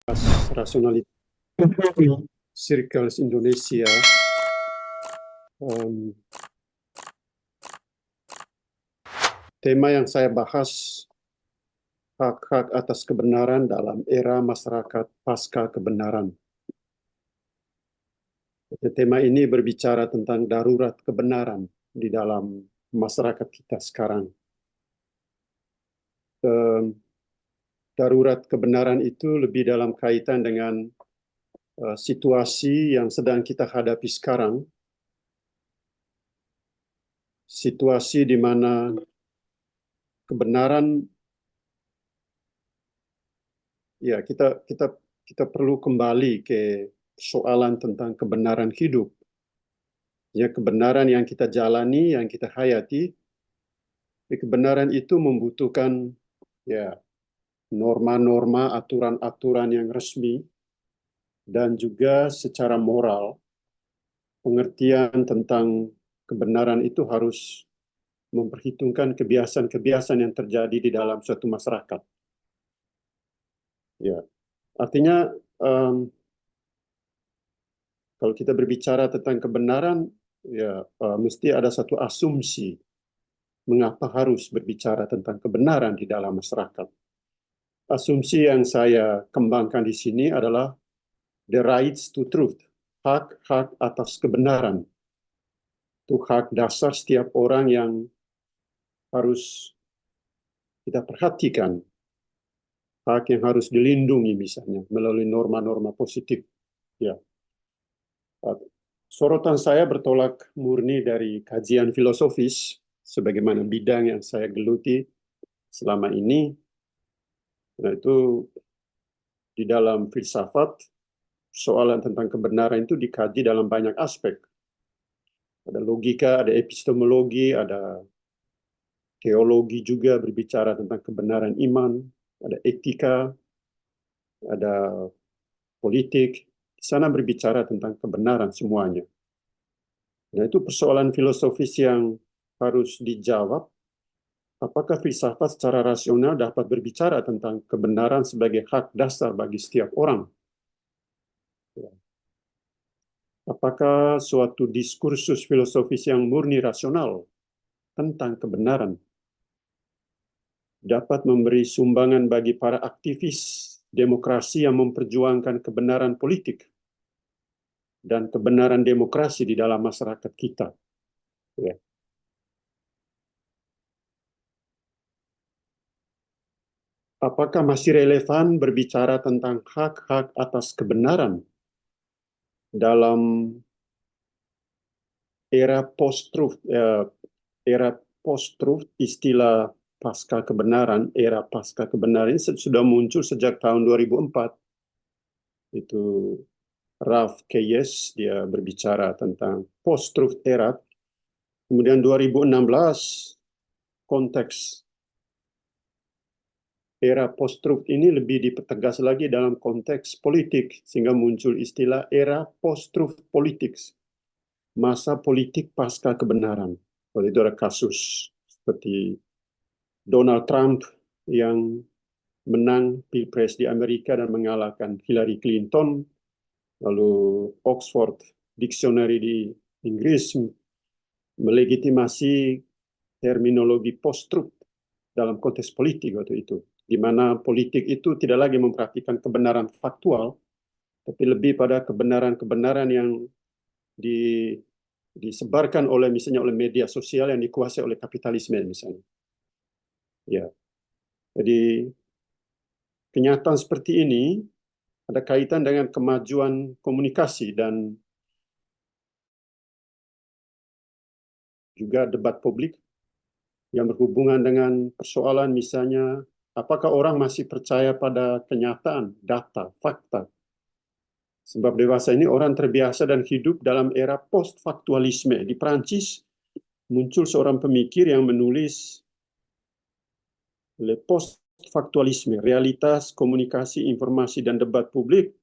Rasionalitas Circles Indonesia. Tema yang saya bahas, hak-hak atas kebenaran dalam era masyarakat pasca kebenaran. Tema ini berbicara tentang darurat kebenaran di dalam masyarakat kita sekarang. Darurat kebenaran itu lebih dalam kaitan dengan situasi yang sedang kita hadapi sekarang. Situasi di mana kebenaran, ya kita perlu kembali ke soalan tentang kebenaran hidup. Ya, kebenaran yang kita jalani, yang kita hayati, kebenaran itu membutuhkan ya norma-norma, aturan-aturan yang resmi, dan juga secara moral, pengertian tentang kebenaran itu harus memperhitungkan kebiasaan-kebiasaan yang terjadi di dalam suatu masyarakat. Ya, artinya kalau kita berbicara tentang kebenaran, ya mesti ada satu asumsi mengapa harus berbicara tentang kebenaran di dalam masyarakat. Asumsi yang saya kembangkan di sini adalah the rights to truth, hak-hak atas kebenaran. Itu hak dasar setiap orang yang harus kita perhatikan, hak yang harus dilindungi misalnya melalui norma-norma positif. Ya. Sorotan saya bertolak murni dari kajian filosofis, sebagaimana bidang yang saya geluti selama ini. Nah, itu di dalam filsafat, soalan tentang kebenaran itu dikaji dalam banyak aspek. Ada logika, ada epistemologi, ada teologi juga berbicara tentang kebenaran iman, ada etika, ada politik. Di sana berbicara tentang kebenaran semuanya. Nah, itu persoalan filosofis yang harus dijawab. Apakah filsafat secara rasional dapat berbicara tentang kebenaran sebagai hak dasar bagi setiap orang? Apakah suatu diskursus filosofis yang murni rasional tentang kebenaran dapat memberi sumbangan bagi para aktivis demokrasi yang memperjuangkan kebenaran politik dan kebenaran demokrasi di dalam masyarakat kita? Ya. Apakah masih relevan berbicara tentang hak-hak atas kebenaran dalam era post-truth, istilah pasca kebenaran, era pasca kebenaran ini sudah muncul sejak tahun 2004. Itu Ralph Keyes, dia berbicara tentang post-truth era. Kemudian 2016, konteks era post-truth ini lebih dipertegas lagi dalam konteks politik, sehingga muncul istilah era post-truth politics, masa politik pasca kebenaran. Waktu itu ada kasus seperti Donald Trump yang menang Pilpres di Amerika dan mengalahkan Hillary Clinton, lalu Oxford Dictionary di Inggris melegitimasi terminologi post-truth dalam konteks politik waktu itu, di mana politik itu tidak lagi memperhatikan kebenaran faktual, tapi lebih pada kebenaran-kebenaran yang disebarkan misalnya oleh media sosial yang dikuasai oleh kapitalisme misalnya. Ya, jadi kenyataan seperti ini ada kaitan dengan kemajuan komunikasi dan juga debat publik yang berhubungan dengan persoalan misalnya apakah orang masih percaya pada kenyataan, data, fakta. Sebab dewasa ini orang terbiasa dan hidup dalam era post-faktualisme. Di Prancis muncul seorang pemikir yang menulis Le post-faktualisme, realitas, komunikasi, informasi, dan debat publik.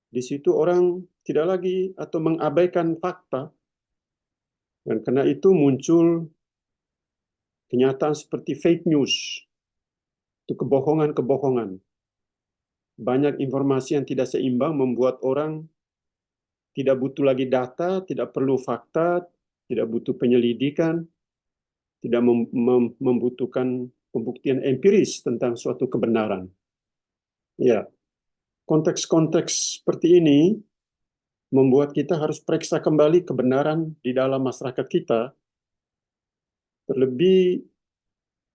Di situ orang tidak lagi atau mengabaikan fakta. Dan karena itu muncul kenyataan seperti fake news, itu kebohongan-kebohongan. banyak informasi yang tidak seimbang membuat orang tidak butuh lagi data, tidak perlu fakta, tidak butuh penyelidikan, tidak membutuhkan pembuktian empiris tentang suatu kebenaran. Ya, konteks-konteks seperti ini membuat kita harus periksa kembali kebenaran di dalam masyarakat kita, terlebih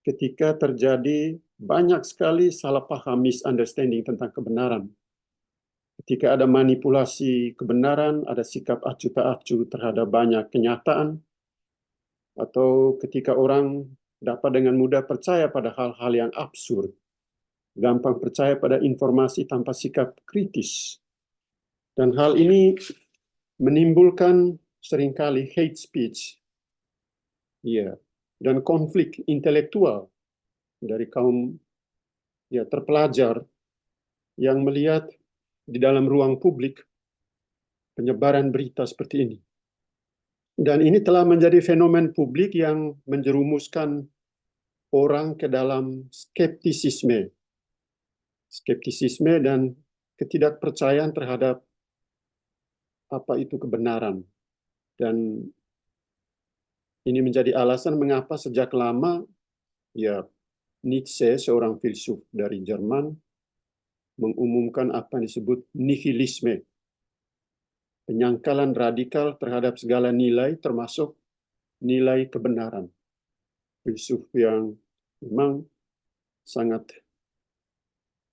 ketika terjadi banyak sekali salah paham, misunderstanding tentang kebenaran. Ketika ada manipulasi kebenaran, ada sikap acuh tak acuh terhadap banyak kenyataan, atau ketika orang dapat dengan mudah percaya pada hal-hal yang absurd, gampang percaya pada informasi tanpa sikap kritis. Dan hal ini menimbulkan seringkali hate speech, ya, dan konflik intelektual dari kaum terpelajar yang melihat di dalam ruang publik penyebaran berita seperti ini. Dan ini telah menjadi fenomen publik yang menjerumuskan orang ke dalam skeptisisme dan ketidakpercayaan terhadap apa itu kebenaran. Dan ini menjadi alasan mengapa sejak lama Nietzsche, seorang filsuf dari Jerman, mengumumkan apa yang disebut nihilisme, penyangkalan radikal terhadap segala nilai termasuk nilai kebenaran. Filsuf yang memang sangat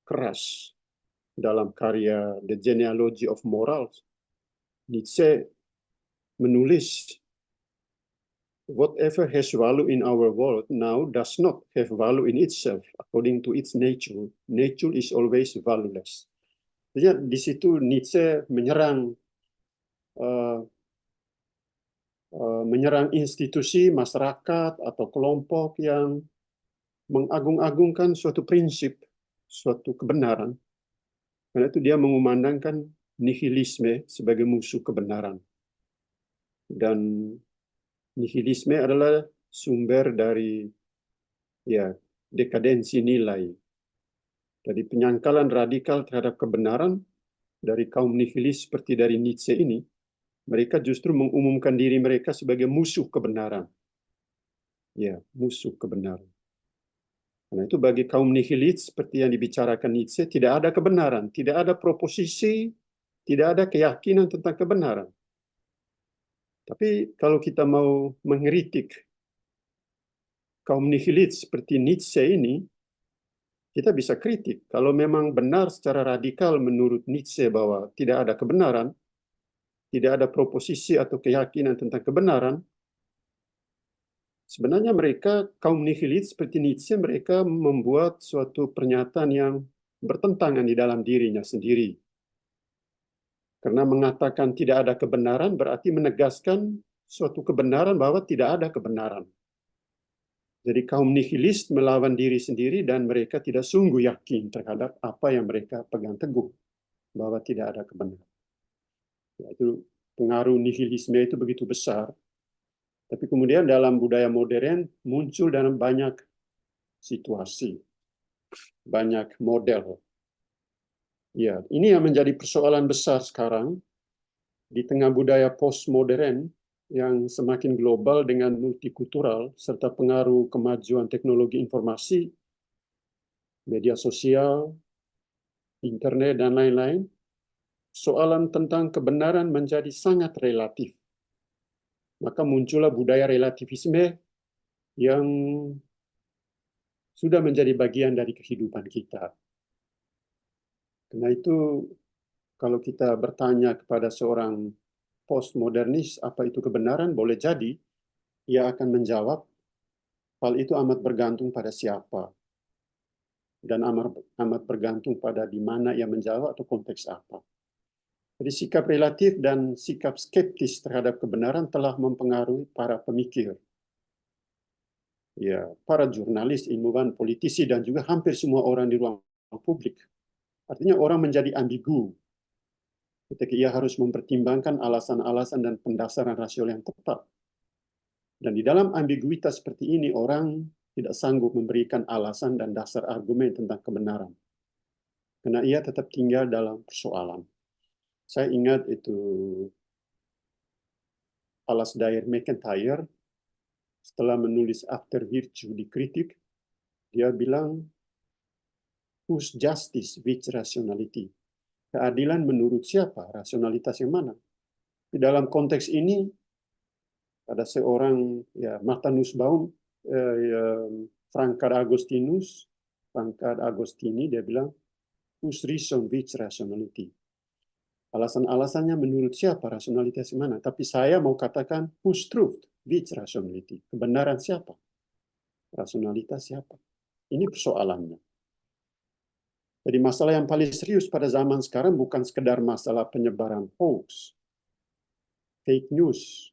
keras dalam karya The Genealogy of Morals. Nietzsche menulis, whatever has value in our world now does not have value in itself according to its nature. Nature is always valueless. Jadi di situ Nietzsche menyerang institusi, masyarakat, atau kelompok yang mengagung-agungkan suatu prinsip, suatu kebenaran. Karena itu dia mengumandangkan nihilisme sebagai musuh kebenaran. Dan nihilisme adalah sumber dari dekadensi nilai. Dari penyangkalan radikal terhadap kebenaran dari kaum nihilis seperti dari Nietzsche ini, mereka justru mengumumkan diri mereka sebagai musuh kebenaran. Ya, musuh kebenaran. Karena itu bagi kaum nihilis seperti yang dibicarakan Nietzsche, tidak ada kebenaran, tidak ada proposisi, tidak ada keyakinan tentang kebenaran. Tapi kalau kita mau mengkritik kaum nihilis seperti Nietzsche ini, kita bisa kritik. Kalau memang benar secara radikal menurut Nietzsche bahwa tidak ada kebenaran, tidak ada proposisi atau keyakinan tentang kebenaran, sebenarnya mereka, kaum nihilis seperti Nietzsche, mereka membuat suatu pernyataan yang bertentangan di dalam dirinya sendiri. Karena mengatakan tidak ada kebenaran berarti menegaskan suatu kebenaran bahwa tidak ada kebenaran. Jadi kaum nihilis melawan diri sendiri dan mereka tidak sungguh yakin terhadap apa yang mereka pegang teguh, bahwa tidak ada kebenaran. Itu pengaruh nihilisme itu begitu besar. Tapi kemudian dalam budaya modern muncul dalam banyak situasi, banyak model. Ya, ini yang menjadi persoalan besar sekarang di tengah budaya postmodern yang semakin global dengan multikultural serta pengaruh kemajuan teknologi informasi, media sosial, internet, dan lain-lain. Soalan tentang kebenaran menjadi sangat relatif. Maka muncullah budaya relativisme yang sudah menjadi bagian dari kehidupan kita. Karena itu, kalau kita bertanya kepada seorang postmodernis, apa itu kebenaran? Boleh jadi, ia akan menjawab, hal itu amat bergantung pada siapa. Dan amat bergantung pada di mana ia menjawab atau konteks apa. Jadi sikap relatif dan sikap skeptis terhadap kebenaran telah mempengaruhi para pemikir. Ya, para jurnalis, ilmuwan, politisi, dan juga hampir semua orang di ruang publik. Artinya orang menjadi ambigu ketika ia harus mempertimbangkan alasan-alasan dan pendasaran rasional yang tepat. Dan di dalam ambiguitas seperti ini, orang tidak sanggup memberikan alasan dan dasar argumen tentang kebenaran. karena ia tetap tinggal dalam persoalan. Saya ingat itu Alasdair MacIntyre setelah menulis After Virtue dikritik, dia bilang, whose justice which rationality? Keadilan menurut siapa? Rasionalitas yang mana? Di dalam konteks ini ada seorang Martha Nussbaum, Francard Agostini, dia bilang whose reason which rationality. Alasan-alasannya menurut siapa, rasionalitas yang mana? Tapi saya mau katakan whose truth which rationality. Kebenaran siapa? Rasionalitas siapa? Ini persoalannya. Jadi masalah yang paling serius pada zaman sekarang bukan sekedar masalah penyebaran hoax, fake news,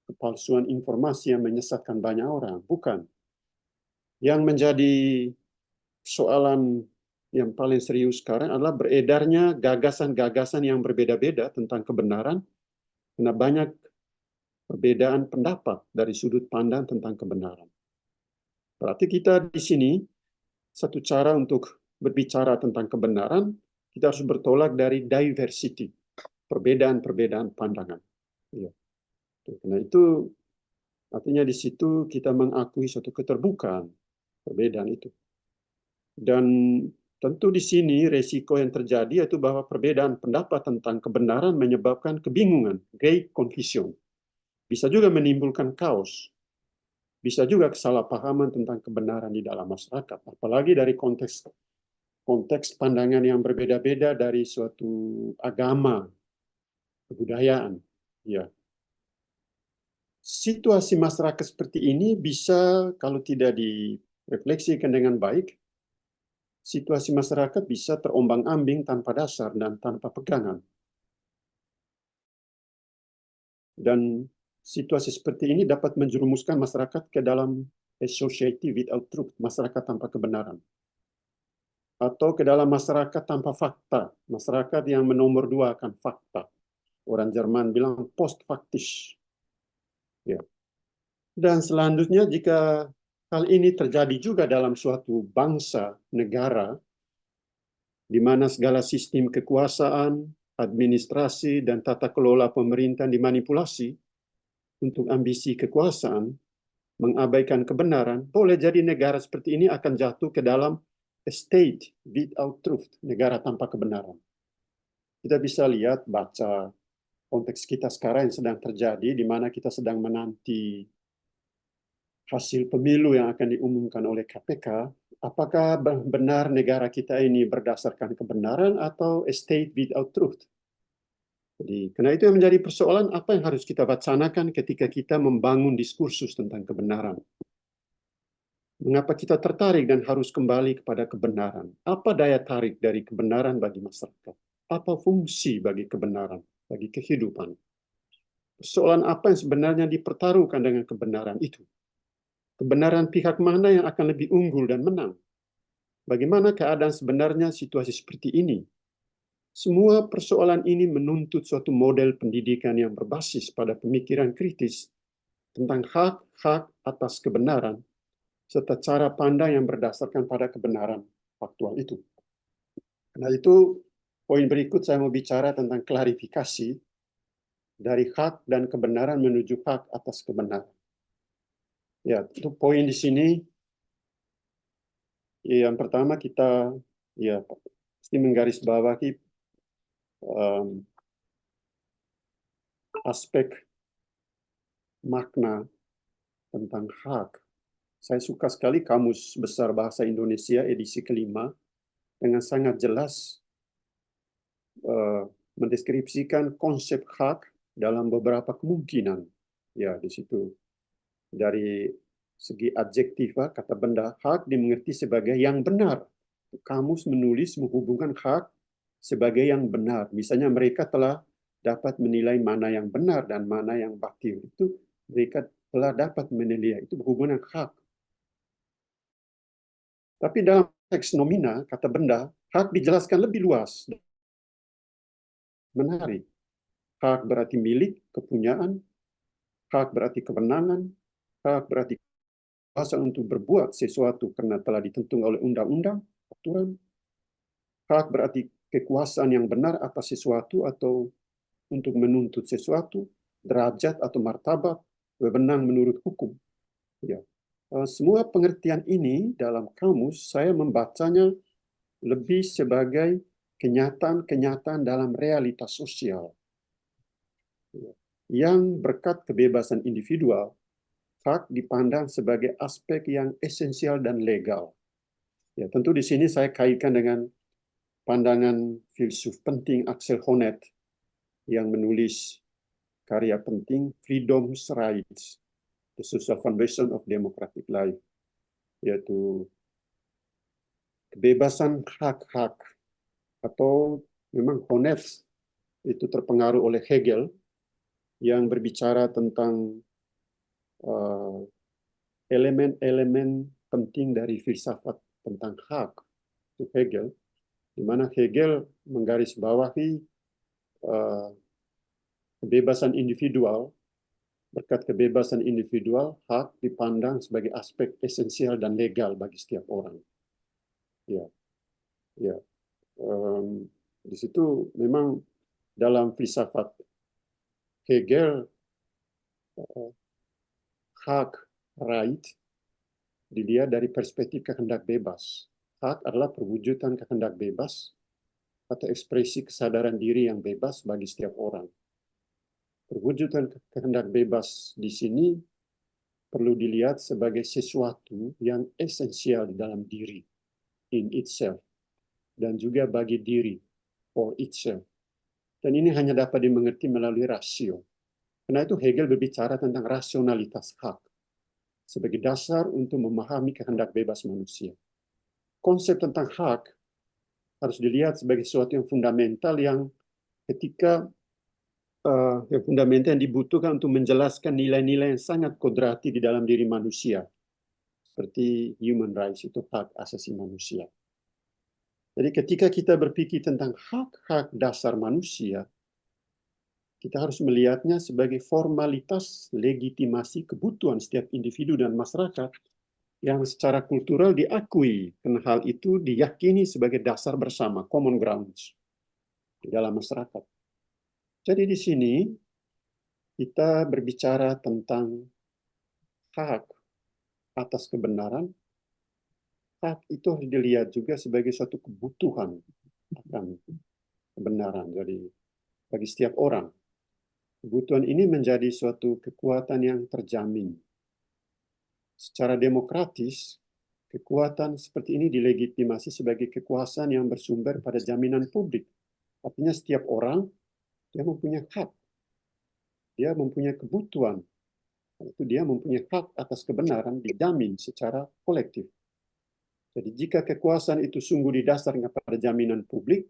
kepalsuan informasi yang menyesatkan banyak orang. Bukan. Yang menjadi soalan yang paling serius sekarang adalah beredarnya gagasan-gagasan yang berbeda-beda tentang kebenaran, karena banyak perbedaan pendapat dari sudut pandang tentang kebenaran. Berarti kita di sini, satu cara untuk berbicara tentang kebenaran, kita harus bertolak dari diversity, perbedaan-perbedaan pandangan. Ya. Karena itu artinya di situ kita mengakui suatu keterbukaan perbedaan itu. Dan tentu di sini resiko yang terjadi yaitu bahwa perbedaan pendapat tentang kebenaran menyebabkan kebingungan, great confusion. Bisa juga menimbulkan kaos. Bisa juga kesalahpahaman tentang kebenaran di dalam masyarakat, apalagi dari konteks pandangan yang berbeda-beda dari suatu agama, kebudayaan. Ya. Situasi masyarakat seperti ini bisa, kalau tidak direfleksikan dengan baik, situasi masyarakat bisa terombang-ambing tanpa dasar dan tanpa pegangan. Dan situasi seperti ini dapat menjerumuskan masyarakat ke dalam a society without truth, masyarakat tanpa kebenaran. Atau ke dalam masyarakat tanpa fakta, masyarakat yang menomorduakan fakta. Orang Jerman bilang post-faktisch. Ya. Dan selanjutnya jika hal ini terjadi juga dalam suatu bangsa, negara, di mana segala sistem kekuasaan, administrasi, dan tata kelola pemerintahan dimanipulasi untuk ambisi kekuasaan, mengabaikan kebenaran, boleh jadi negara seperti ini akan jatuh ke dalam a state without truth, negara tanpa kebenaran. Kita bisa lihat, baca konteks kita sekarang yang sedang terjadi, di mana kita sedang menanti hasil pemilu yang akan diumumkan oleh KPK, apakah benar negara kita ini berdasarkan kebenaran atau a state without truth? Jadi, karena itu yang menjadi persoalan apa yang harus kita wacanakan ketika kita membangun diskursus tentang kebenaran. Mengapa kita tertarik dan harus kembali kepada kebenaran? Apa daya tarik dari kebenaran bagi masyarakat? Apa fungsi bagi kebenaran, bagi kehidupan? Persoalan apa yang sebenarnya dipertaruhkan dengan kebenaran itu? Kebenaran pihak mana yang akan lebih unggul dan menang? Bagaimana keadaan sebenarnya situasi seperti ini? Semua persoalan ini menuntut suatu model pendidikan yang berbasis pada pemikiran kritis tentang hak-hak atas kebenaran, serta cara pandang yang berdasarkan pada kebenaran faktual itu. Nah itu, poin berikut saya mau bicara tentang klarifikasi dari hak dan kebenaran menuju hak atas kebenaran. Ya, itu poin di sini. Yang pertama kita pasti menggarisbawahi aspek makna tentang hak. Saya suka sekali Kamus Besar Bahasa Indonesia edisi kelima dengan sangat jelas mendeskripsikan konsep hak dalam beberapa kemungkinan. Ya, di situ dari segi adjektiva, kata benda, hak dimengerti sebagai yang benar. Kamus menulis menghubungkan hak sebagai yang benar. Misalnya mereka telah dapat menilai mana yang benar dan mana yang batil. Itu mereka telah dapat menilai. Itu berhubungan hak. Tapi dalam teks nomina, kata benda, hak dijelaskan lebih luas. Menarik. Hak berarti milik, kepunyaan. Hak berarti kewenangan. Hak berarti kuasa untuk berbuat sesuatu karena telah ditentukan oleh undang-undang, aturan. Hak berarti kekuasaan yang benar atas sesuatu atau untuk menuntut sesuatu, derajat atau martabat, wewenang menurut hukum. Ya. Semua pengertian ini dalam kamus saya membacanya lebih sebagai kenyataan-kenyataan dalam realitas sosial. Ya. Yang berkat kebebasan individual, hak dipandang sebagai aspek yang esensial dan legal. Ya, tentu di sini saya kaitkan dengan pandangan filsuf penting Axel Honneth yang menulis karya penting Freedom's Rights, The Social Foundation of Democratic Life, yaitu kebebasan hak-hak, atau memang Honneth itu terpengaruh oleh Hegel yang berbicara tentang elemen-elemen penting dari filsafat tentang hak, itu Hegel, di mana Hegel menggarisbawahi kebebasan individual. Berkat kebebasan individual, hak dipandang sebagai aspek esensial dan legal bagi setiap orang. Ya, ya. Di situ memang dalam filsafat Hegel, hak, right, dilihat dari perspektif kehendak bebas. Hak adalah perwujudan kehendak bebas atau ekspresi kesadaran diri yang bebas bagi setiap orang. Perwujudan kehendak bebas di sini perlu dilihat sebagai sesuatu yang esensial di dalam diri, in itself, dan juga bagi diri, for itself. Dan ini hanya dapat dimengerti melalui rasio. Karena itu Hegel berbicara tentang rasionalitas hak sebagai dasar untuk memahami kehendak bebas manusia. Konsep tentang hak harus dilihat sebagai sesuatu yang fundamental yang ketika yang fundamental yang dibutuhkan untuk menjelaskan nilai-nilai yang sangat kodrati di dalam diri manusia, seperti human rights, itu hak asasi manusia. Jadi ketika kita berpikir tentang hak-hak dasar manusia, kita harus melihatnya sebagai formalitas legitimasi kebutuhan setiap individu dan masyarakat yang secara kultural diakui, karena hal itu diyakini sebagai dasar bersama, common grounds, di dalam masyarakat. Jadi di sini kita berbicara tentang hak atas kebenaran. Hak itu harus dilihat juga sebagai suatu kebutuhan akan kebenaran. Jadi bagi setiap orang, kebutuhan ini menjadi suatu kekuatan yang terjamin. Secara demokratis, kekuatan seperti ini dilegitimasi sebagai kekuasaan yang bersumber pada jaminan publik. Artinya setiap orang dia mempunyai hak, dia mempunyai kebutuhan, itu dia mempunyai hak atas kebenaran dijamin secara kolektif. Jadi jika kekuasaan itu sungguh didasarkan pada jaminan publik,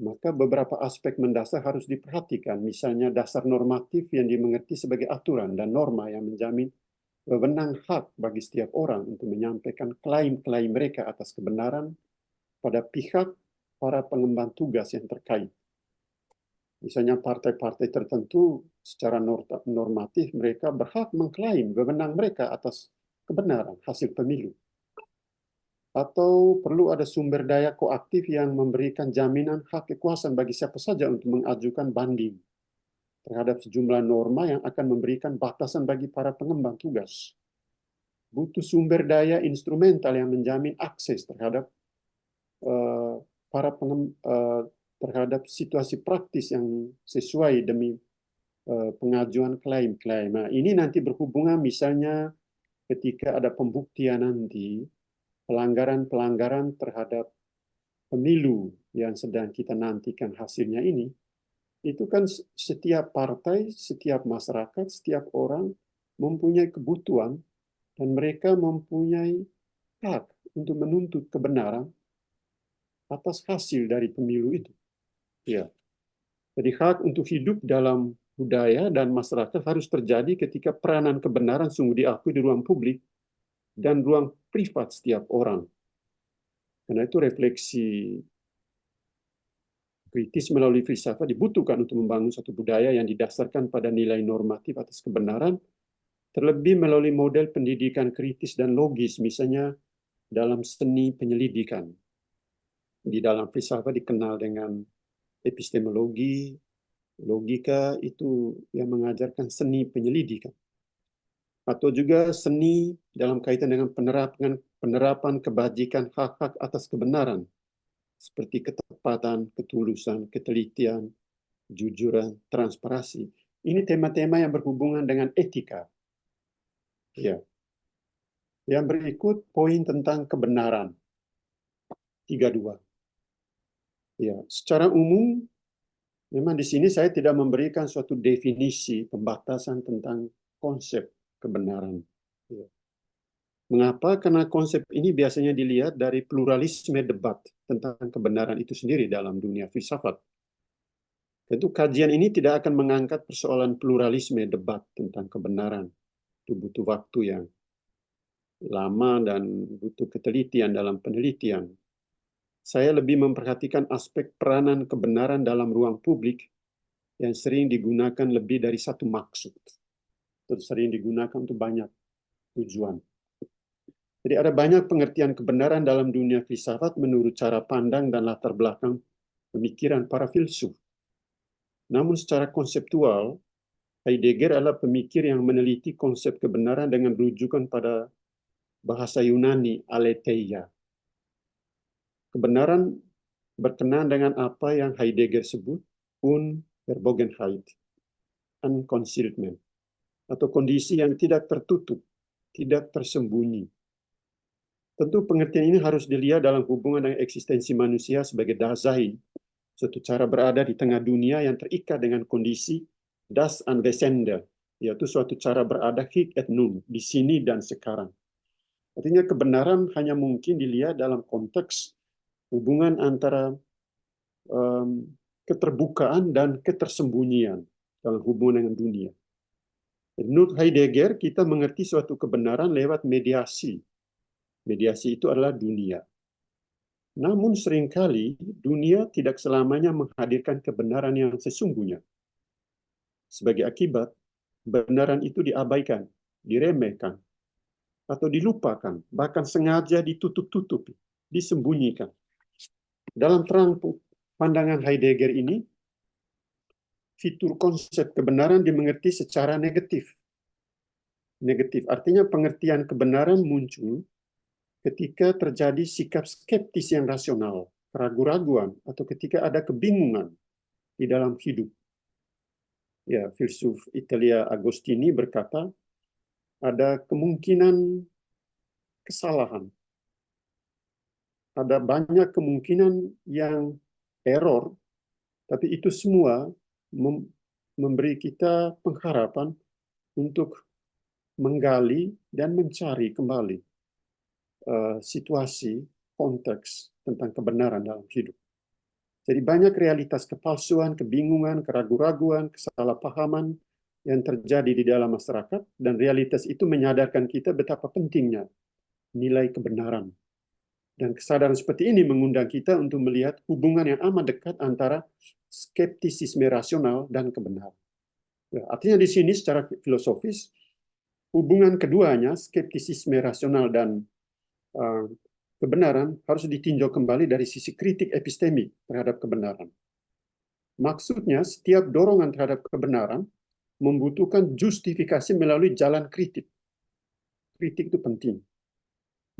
maka beberapa aspek mendasar harus diperhatikan. Misalnya dasar normatif yang dimengerti sebagai aturan dan norma yang menjamin wewenang hak bagi setiap orang untuk menyampaikan klaim-klaim mereka atas kebenaran pada pihak para pengemban tugas yang terkait. Misalnya partai-partai tertentu secara normatif mereka berhak mengklaim wewenang mereka atas kebenaran hasil pemilu. Atau perlu ada sumber daya koaktif yang memberikan jaminan hak kekuasaan bagi siapa saja untuk mengajukan banding terhadap sejumlah norma yang akan memberikan batasan bagi para pengemban tugas. Butuh sumber daya instrumental yang menjamin akses terhadap terhadap situasi praktis yang sesuai demi pengajuan klaim-klaim. Nah, ini nanti berhubungan misalnya ketika ada pembuktian nanti pelanggaran-pelanggaran terhadap pemilu yang sedang kita nantikan hasilnya ini, itu kan setiap partai, setiap masyarakat, setiap orang mempunyai kebutuhan dan mereka mempunyai hak untuk menuntut kebenaran atas hasil dari pemilu itu. Ya. Jadi hak untuk hidup dalam budaya dan masyarakat harus terjadi ketika peranan kebenaran sungguh diakui di ruang publik dan ruang privat setiap orang. Karena itu refleksi kritis melalui filsafat dibutuhkan untuk membangun suatu budaya yang didasarkan pada nilai normatif atas kebenaran, terlebih melalui model pendidikan kritis dan logis, misalnya dalam seni penyelidikan. di dalam filsafat dikenal dengan epistemologi, logika, itu yang mengajarkan seni penyelidikan. Atau juga seni dalam kaitan dengan penerapan kebajikan hak-hak atas kebenaran, seperti ketepatan, ketulusan, ketelitian, jujuran, transparansi. Ini tema-tema yang berhubungan dengan etika. Ya. Yang berikut poin tentang kebenaran. 32. Ya, secara umum memang di sini saya tidak memberikan suatu definisi pembatasan tentang konsep kebenaran. Ya. Mengapa? Karena konsep ini biasanya dilihat dari pluralisme debat tentang kebenaran itu sendiri dalam dunia filsafat. Tentu kajian ini tidak akan mengangkat persoalan pluralisme debat tentang kebenaran. Itu butuh waktu yang lama dan butuh ketelitian dalam penelitian. Saya lebih memperhatikan aspek peranan kebenaran dalam ruang publik yang sering digunakan lebih dari satu maksud. Sering digunakan untuk banyak tujuan. Jadi ada banyak pengertian kebenaran dalam dunia filsafat menurut cara pandang dan latar belakang pemikiran para filsuf. Namun secara konseptual, Heidegger adalah pemikir yang meneliti konsep kebenaran dengan rujukan pada bahasa Yunani, aletheia. Kebenaran berkenaan dengan apa yang Heidegger sebut Unverborgenheit, unconcealment, atau kondisi yang tidak tertutup, tidak tersembunyi. Tentu pengertian ini harus dilihat dalam hubungan dengan eksistensi manusia sebagai Dasein, suatu cara berada di tengah dunia yang terikat dengan kondisi das Anwesende, yaitu suatu cara berada hic et nunc, di sini dan sekarang. Artinya kebenaran hanya mungkin dilihat dalam konteks hubungan antara keterbukaan dan ketersembunyian dalam hubungan dengan dunia. Menurut Heidegger, kita mengerti suatu kebenaran lewat mediasi. Mediasi itu adalah dunia. Namun seringkali dunia tidak selamanya menghadirkan kebenaran yang sesungguhnya. Sebagai akibat, kebenaran itu diabaikan, diremehkan, atau dilupakan, bahkan sengaja ditutup-tutupi, disembunyikan. Dalam terang pandangan Heidegger ini, fitur konsep kebenaran dimengerti secara negatif. Negatif artinya pengertian kebenaran muncul ketika terjadi sikap skeptis yang rasional, keraguan-raguan, atau ketika ada kebingungan di dalam hidup. Ya, filsuf Italia Agostini berkata, ada kemungkinan kesalahan, ada banyak kemungkinan yang error, tapi itu semua memberi kita pengharapan untuk menggali dan mencari kembali situasi, konteks tentang kebenaran dalam hidup. Jadi banyak realitas kepalsuan, kebingungan, keraguan-raguan, kesalahpahaman yang terjadi di dalam masyarakat, dan realitas itu menyadarkan kita betapa pentingnya nilai kebenaran. Dan kesadaran seperti ini mengundang kita untuk melihat hubungan yang amat dekat antara skeptisisme rasional dan kebenaran. Ya, artinya di sini secara filosofis, hubungan keduanya, skeptisisme rasional dan kebenaran, harus ditinjau kembali dari sisi kritik epistemik terhadap kebenaran. Maksudnya, setiap dorongan terhadap kebenaran membutuhkan justifikasi melalui jalan kritik. Kritik itu penting.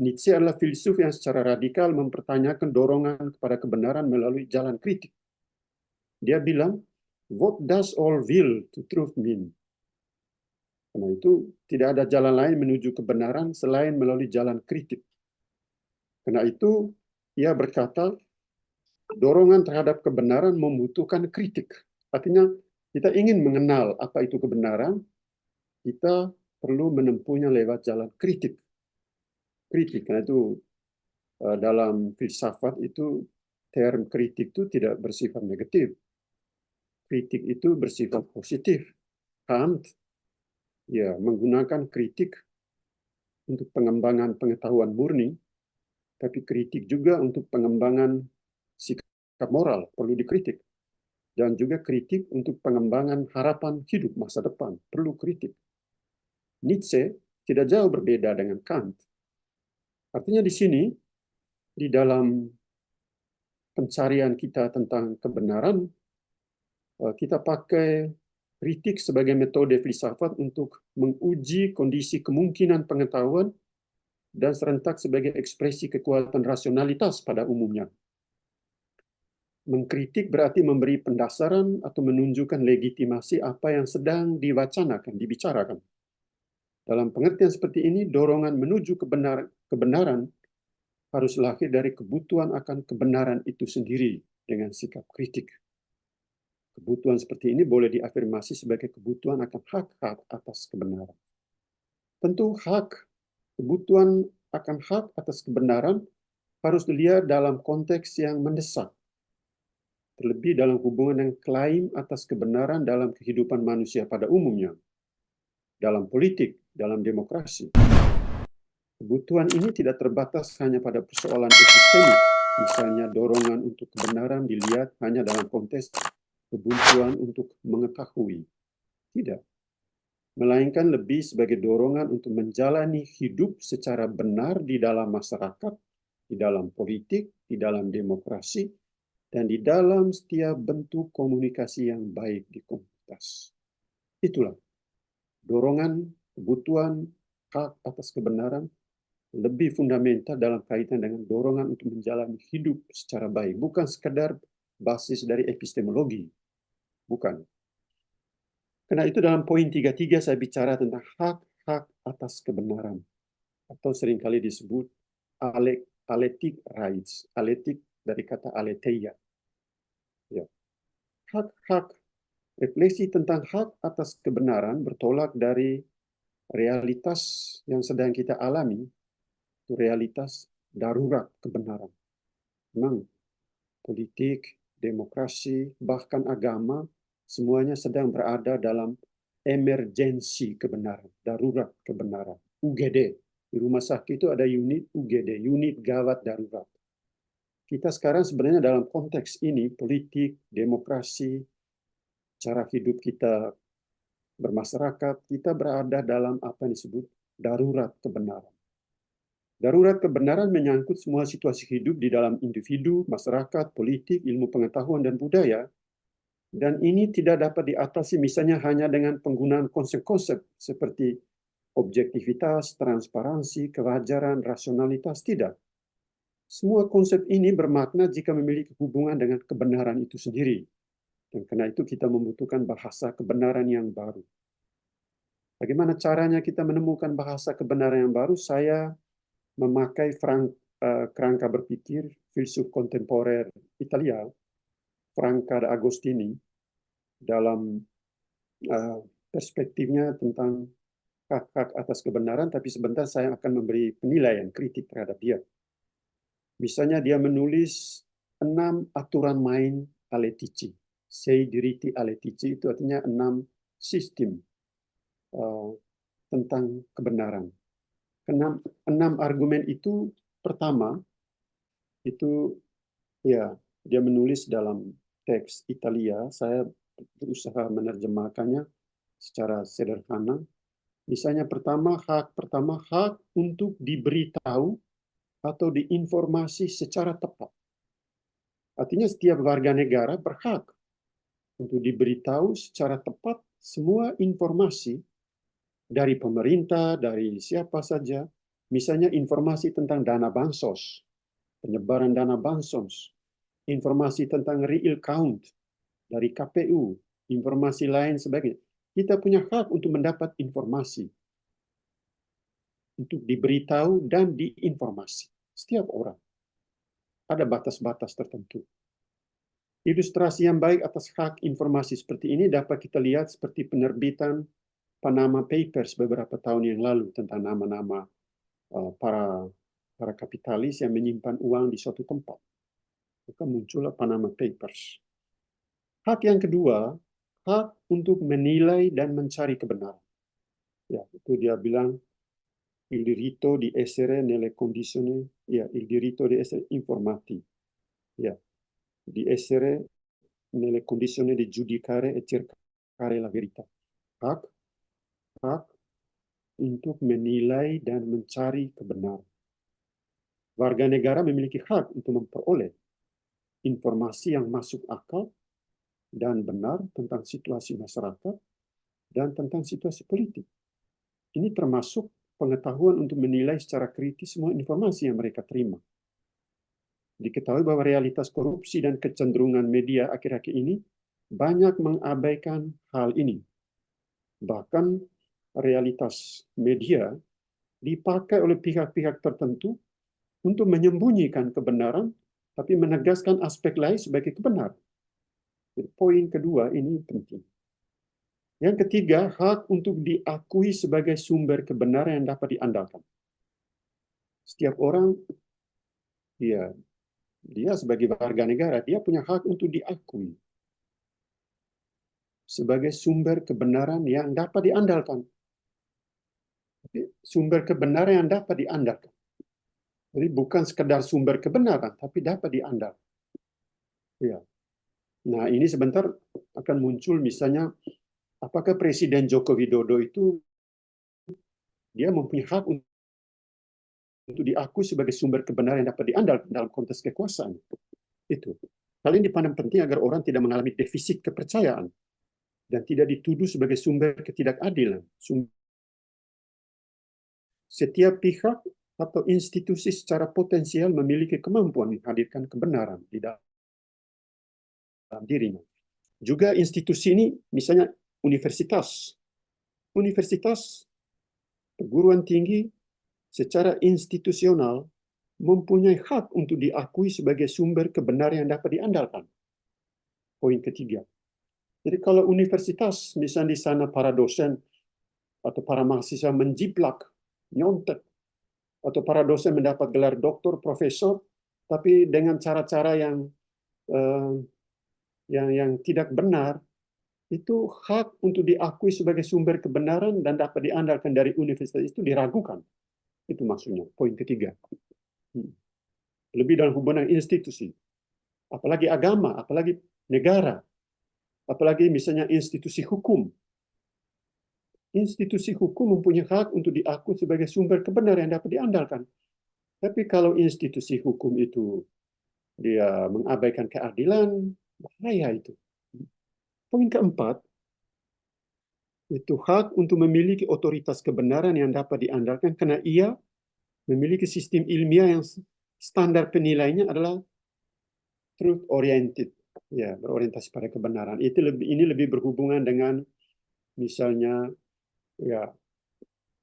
Nietzsche adalah filsuf yang secara radikal mempertanyakan dorongan kepada kebenaran melalui jalan kritik. Dia bilang, what does all will to truth mean? Karena itu, tidak ada jalan lain menuju kebenaran selain melalui jalan kritik. Karena itu, ia berkata, dorongan terhadap kebenaran membutuhkan kritik. Artinya, kita ingin mengenal apa itu kebenaran, kita perlu menempuhnya lewat jalan kritik. Kritik, karena itu dalam filsafat itu term kritik itu tidak bersifat negatif. Kritik itu bersifat positif. Kant ya menggunakan kritik untuk pengembangan pengetahuan murni, tapi kritik juga untuk pengembangan sikap moral perlu dikritik. Dan juga kritik untuk pengembangan harapan hidup masa depan perlu kritik. Nietzsche tidak jauh berbeda dengan Kant. Artinya di sini, di dalam pencarian kita tentang kebenaran, kita pakai kritik sebagai metode filsafat untuk menguji kondisi kemungkinan pengetahuan dan serentak sebagai ekspresi kekuatan rasionalitas pada umumnya. Mengkritik berarti memberi pendasaran atau menunjukkan legitimasi apa yang sedang diwacanakan, dibicarakan. Dalam pengertian seperti ini, dorongan menuju kebenaran harus lahir dari kebutuhan akan kebenaran itu sendiri dengan sikap kritik. Kebutuhan seperti ini boleh diafirmasi sebagai kebutuhan akan hak-hak atas kebenaran. Tentu kebutuhan akan hak atas kebenaran harus dilihat dalam konteks yang mendesak, terlebih dalam hubungan dengan klaim atas kebenaran dalam kehidupan manusia pada umumnya, dalam politik, dalam demokrasi. Kebutuhan ini tidak terbatas hanya pada persoalan epistemik, misalnya dorongan untuk kebenaran dilihat hanya dalam konteks kebutuhan untuk mengetahui. Tidak. Melainkan lebih sebagai dorongan untuk menjalani hidup secara benar di dalam masyarakat, di dalam politik, di dalam demokrasi, dan di dalam setiap bentuk komunikasi yang baik di komunitas. Itulah dorongan, kebutuhan, hak atas kebenaran lebih fundamental dalam kaitan dengan dorongan untuk menjalani hidup secara baik, bukan sekadar basis dari epistemologi, bukan. Karena itu dalam poin 33 saya bicara tentang hak-hak atas kebenaran, atau seringkali disebut aletic rights, aletic dari kata aletheia. Ya. Hak-hak, refleksi tentang hak atas kebenaran bertolak dari realitas yang sedang kita alami, itu realitas darurat kebenaran. Memang politik, demokrasi, bahkan agama, semuanya sedang berada dalam emergensi kebenaran, darurat kebenaran. UGD. Di rumah sakit itu ada unit UGD, unit gawat darurat. Kita sekarang sebenarnya dalam konteks ini, politik, demokrasi, cara hidup kita bermasyarakat, kita berada dalam apa yang disebut darurat kebenaran. Darurat kebenaran menyangkut semua situasi hidup di dalam individu, masyarakat, politik, ilmu pengetahuan, dan budaya. Dan ini tidak dapat diatasi misalnya hanya dengan penggunaan konsep-konsep seperti objektivitas, transparansi, kewajaran, rasionalitas. Tidak. Semua konsep ini bermakna jika memiliki hubungan dengan kebenaran itu sendiri. Dan karena itu kita membutuhkan bahasa kebenaran yang baru. Bagaimana caranya kita menemukan bahasa kebenaran yang baru? Saya memakai kerangka berpikir filsuf kontemporer Italia, Franca Agostini, dalam perspektifnya tentang hak-hak atas kebenaran, tapi sebentar saya akan memberi penilaian kritik terhadap dia. Misalnya dia menulis 6 aturan main aletici. Sei diritti aletici itu artinya 6 sistem tentang kebenaran. 6 argumen itu pertama, itu ya dia menulis dalam teks Italia, saya berusaha menerjemahkannya secara sederhana. Misalnya pertama hak untuk diberitahu atau diinformasi secara tepat. Artinya setiap warga negara berhak untuk diberitahu secara tepat semua informasi dari pemerintah, dari siapa saja. Misalnya informasi tentang dana bansos, penyebaran dana bansos, informasi tentang real count dari KPU, informasi lain sebagainya. Kita punya hak untuk mendapat informasi, untuk diberitahu dan diinformasi. Setiap orang. Ada batas-batas tertentu. Ilustrasi yang baik atas hak informasi seperti ini dapat kita lihat seperti penerbitan Panama Papers beberapa tahun yang lalu tentang nama-nama para kapitalis yang menyimpan uang di suatu tempat. Maka muncullah Panama Papers. Hak yang kedua, hak untuk menilai dan mencari kebenaran. Ya, itu dia bilang il diritto di essere nelle condizioni, ya, il diritto di essere informati. Ya, di essere nelle condizioni di giudicare e cercare la verità. Hak untuk menilai dan mencari kebenaran. Warga negara memiliki hak untuk memperoleh informasi yang masuk akal dan benar tentang situasi masyarakat dan tentang situasi politik. Ini termasuk pengetahuan untuk menilai secara kritis semua informasi yang mereka terima. Diketahui bahwa realitas korupsi dan kecenderungan media akhir-akhir ini banyak mengabaikan hal ini. Bahkan realitas media dipakai oleh pihak-pihak tertentu untuk menyembunyikan kebenaran, tapi menegaskan aspek lain sebagai kebenaran. Jadi, poin kedua ini penting. Yang ketiga, hak untuk diakui sebagai sumber kebenaran yang dapat diandalkan. Setiap orang, dia sebagai warga negara, dia punya hak untuk diakui sebagai sumber kebenaran yang dapat diandalkan. Sumber kebenaran yang dapat diandalkan. Jadi bukan sekedar sumber kebenaran, tapi dapat diandalkan. Ya. Nah, ini sebentar akan muncul misalnya, apakah Presiden Joko Widodo itu dia mempunyai hak untuk diakui sebagai sumber kebenaran yang dapat diandalkan dalam konteks kekuasaan. Itu. Hal ini dipandang penting agar orang tidak mengalami defisit kepercayaan dan tidak dituduh sebagai sumber ketidakadilan. Setiap pihak atau institusi secara potensial memiliki kemampuan menghadirkan kebenaran di dalam dirinya. Juga institusi ini, misalnya universitas. Universitas, perguruan tinggi, secara institusional mempunyai hak untuk diakui sebagai sumber kebenaran yang dapat diandalkan. Poin ketiga. Jadi kalau universitas, misalnya di sana para dosen atau para mahasiswa menjiplak, nyontek, atau para dosen mendapat gelar doktor, profesor, tapi dengan cara-cara yang tidak benar, itu hak untuk diakui sebagai sumber kebenaran dan dapat diandalkan dari universitas itu diragukan. Itu maksudnya, poin ketiga. Lebih dalam hubungan institusi, apalagi agama, apalagi negara, apalagi misalnya institusi hukum. Institusi hukum mempunyai hak untuk diakui sebagai sumber kebenaran yang dapat diandalkan. Tapi kalau institusi hukum itu dia mengabaikan keadilan, bahaya itu. Poin keempat, itu hak untuk memiliki otoritas kebenaran yang dapat diandalkan karena ia memiliki sistem ilmiah yang standar penilaiannya adalah truth oriented, ya, berorientasi pada kebenaran. Ini lebih berhubungan dengan misalnya ya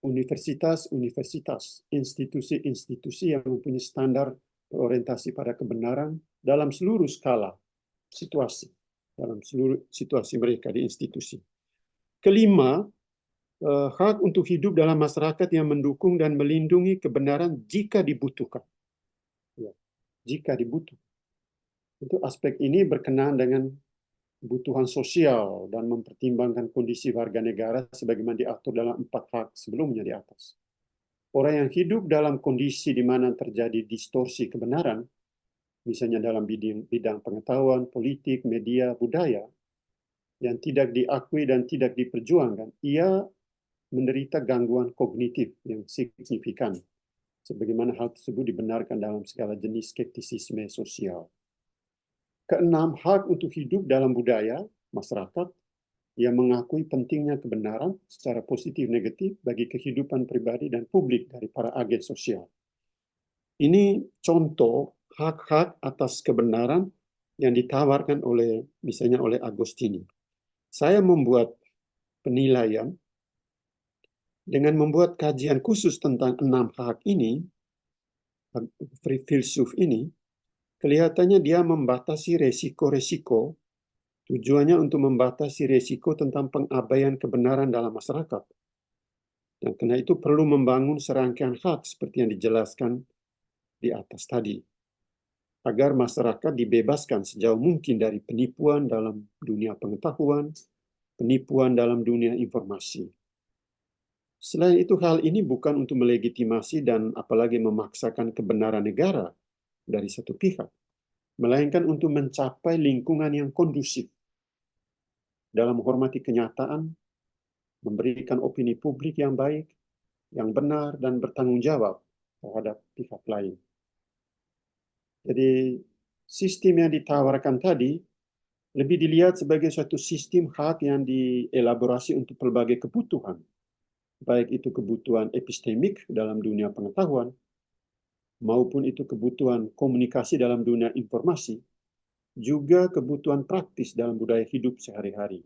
universitas-universitas, institusi-institusi yang mempunyai standar berorientasi pada kebenaran dalam seluruh skala situasi, dalam seluruh situasi mereka di institusi. Kelima, hak untuk hidup dalam masyarakat yang mendukung dan melindungi kebenaran jika dibutuhkan. Ya, jika dibutuhkan. Itu aspek ini berkenaan dengan kebutuhan sosial dan mempertimbangkan kondisi warga negara sebagaimana diatur dalam 4 hak sebelumnya di atas. Orang yang hidup dalam kondisi di mana terjadi distorsi kebenaran, misalnya dalam bidang pengetahuan, politik, media, budaya, yang tidak diakui dan tidak diperjuangkan, ia menderita gangguan kognitif yang signifikan, sebagaimana hal tersebut dibenarkan dalam segala jenis skeptisisme sosial. Keenam, hak untuk hidup dalam budaya masyarakat yang mengakui pentingnya kebenaran secara positif negatif bagi kehidupan pribadi dan publik dari para agen sosial. Ini contoh hak-hak atas kebenaran yang ditawarkan misalnya oleh Agostini. Saya membuat penilaian dengan membuat kajian khusus tentang 6 hak ini, filsuf ini, kelihatannya dia membatasi resiko-resiko. Tujuannya untuk membatasi risiko tentang pengabaian kebenaran dalam masyarakat. Dan karena itu perlu membangun serangkaian hak seperti yang dijelaskan di atas tadi. Agar masyarakat dibebaskan sejauh mungkin dari penipuan dalam dunia pengetahuan, penipuan dalam dunia informasi. Selain itu, hal ini bukan untuk melegitimasi dan apalagi memaksakan kebenaran negara dari satu pihak, melainkan untuk mencapai lingkungan yang kondusif dalam menghormati kenyataan, memberikan opini publik yang baik, yang benar, dan bertanggung jawab terhadap pihak lain. Jadi, sistem yang ditawarkan tadi lebih dilihat sebagai suatu sistem hak yang dielaborasi untuk berbagai kebutuhan, baik itu kebutuhan epistemik dalam dunia pengetahuan, maupun itu kebutuhan komunikasi dalam dunia informasi, juga kebutuhan praktis dalam budaya hidup sehari-hari.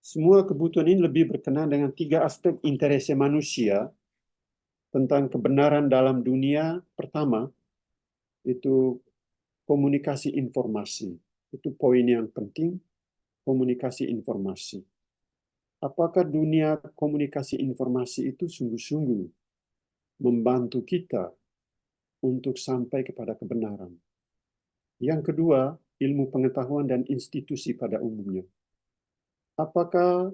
Semua kebutuhan ini lebih berkenaan dengan tiga aspek interese manusia tentang kebenaran dalam dunia. Pertama, itu komunikasi informasi. Itu poin yang penting, komunikasi informasi. Apakah dunia komunikasi informasi itu sungguh-sungguh membantu kita untuk sampai kepada kebenaran? Yang kedua, ilmu pengetahuan dan institusi pada umumnya. Apakah